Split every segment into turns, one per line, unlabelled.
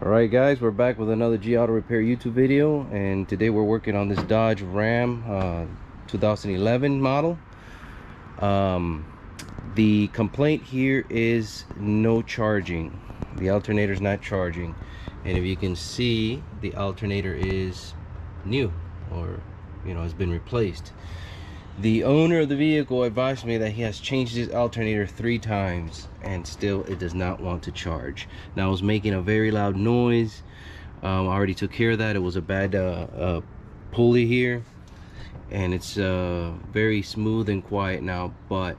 Alright guys, we're back with another G Auto Repair YouTube video, and today we're working on this Dodge Ram 2011 model. The complaint here is no charging. The alternator is not charging, and if you can see, the alternator is new, or has been replaced. The owner of the vehicle advised me that he has changed his alternator 3 times and still it does not want to charge. Now, it was making a very loud noise. I already took care of that. It was a bad pulley here, and it's very smooth and quiet now, but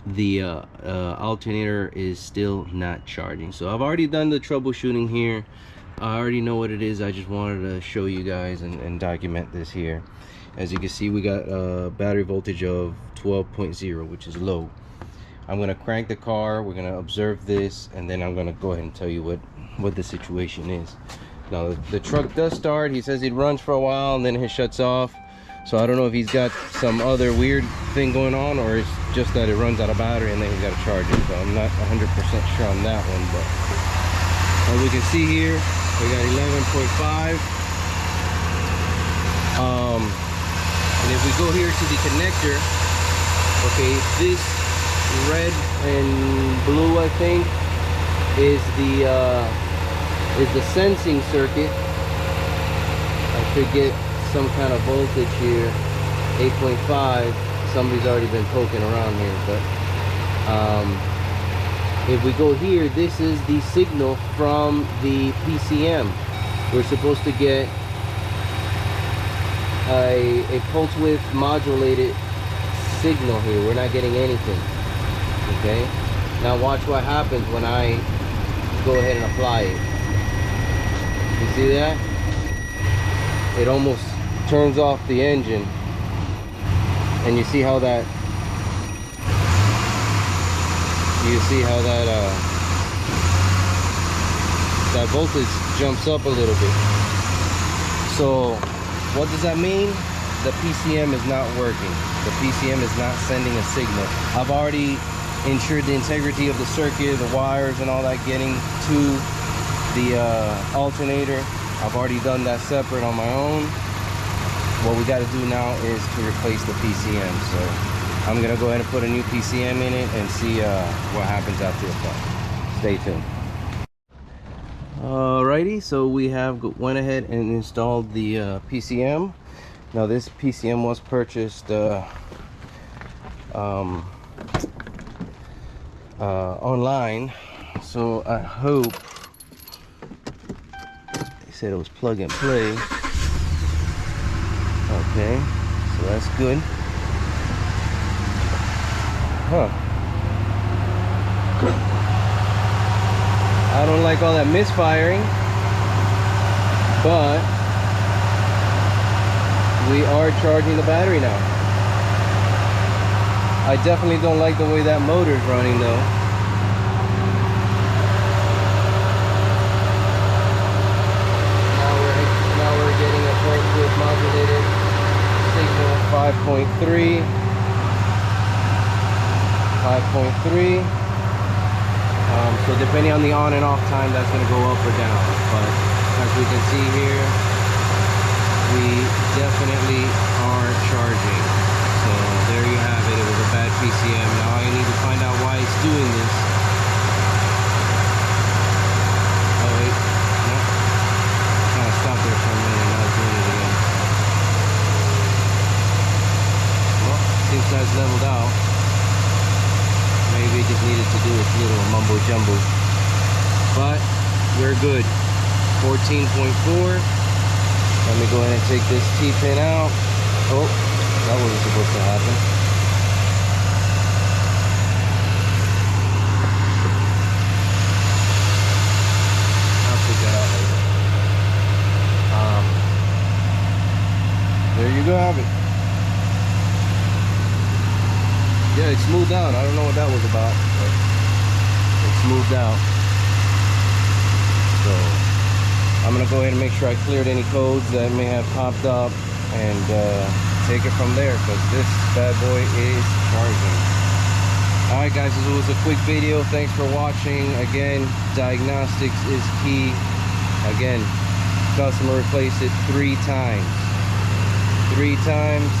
the alternator is still not charging. So I've already done the troubleshooting here. I already know what it is. I just wanted to show you guys and document this here. As you can see, we got a battery voltage of 12.0, which is low. I'm gonna crank the car, we're gonna observe this, and then I'm gonna go ahead and tell you what the situation is. Now, the truck does start. He says it runs for a while and then it shuts off. So I don't know if he's got some other weird thing going on, or it's just that it runs out of battery and then he's got to charge it. So I'm not 100% sure on that one, but as we can see here, we got 11.5. And if we go here to the connector, okay, this red and blue, I think, is the sensing circuit. I should get some kind of voltage here, 8.5. Somebody's already been poking around here, but if we go here, this is the signal from the PCM. We're supposed to get a pulse width modulated signal here. We're not getting anything. Okay, now watch what happens when I go ahead and apply it. You see that? It almost turns off the engine, and you see how that that voltage jumps up a little bit. So what does that mean? The PCM is not working. The PCM is not sending a signal. I've already ensured the integrity of the circuit, the wires and all that getting to the alternator. I've already done that separate on my own. What we got to do now is to replace the PCM. So I'm gonna go ahead and put a new PCM in it and see what happens after the fact. Stay tuned. Alrighty, so we have went ahead and installed the PCM. Now, this PCM was purchased online, so I hope, they said it was plug and play. Okay, so that's good. I don't like all that misfiring, but we are charging the battery now. I definitely don't like the way that motor's running though. Now we're getting a pulse width modulated signal, 5.3. So depending on the on and off time, that's going to go up or down. But as we can see here, we definitely are charging. So there you have it. It was a bad PCM. Now I need to find out why it's doing this. Oh wait, no, kind of stopped there for a minute. Now it's doing it again. Well, seems that's leveled out. Maybe it just needed to do its little mumbo jumbo, but we're good. 14.4. Let me go ahead and take this T-pin out. Oh, that wasn't supposed to happen. I'll take that out later. There you go, have it. Yeah, it smoothed out. I don't know what that was about, but it smoothed out. So I'm gonna go ahead and make sure I cleared any codes that may have popped up and take it from there, because this bad boy is charging. Alright guys, this was a quick video. Thanks for watching. Again, diagnostics is key. Again, customer replaced it 3 times. 3 times.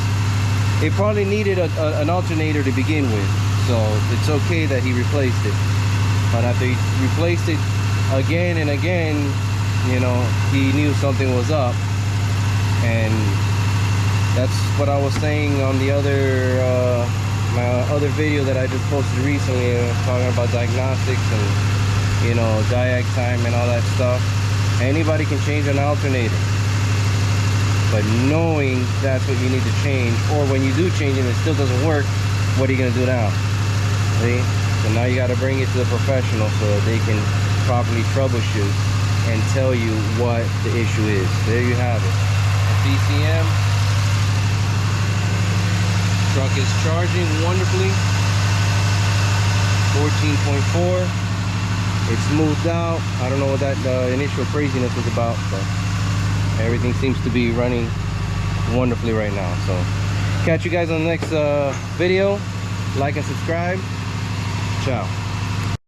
It probably needed an alternator to begin with, so it's okay that he replaced it. But after he replaced it again and again, you know, he knew something was up. And that's what I was saying on the other my other video that I just posted recently, talking about diagnostics and, you know, diag time and all that stuff. Anybody can change an alternator, but knowing that's what you need to change, or when you do change it and it still doesn't work, what are you gonna do now? See? So now you got to bring it to the professional so that they can properly troubleshoot and tell you what the issue is. There you have it. A BCM. Truck is charging wonderfully. 14.4. It's smoothed out. I don't know what that initial craziness was about, but everything seems to be running wonderfully right now. So catch you guys on the next video. Like and subscribe. Ciao.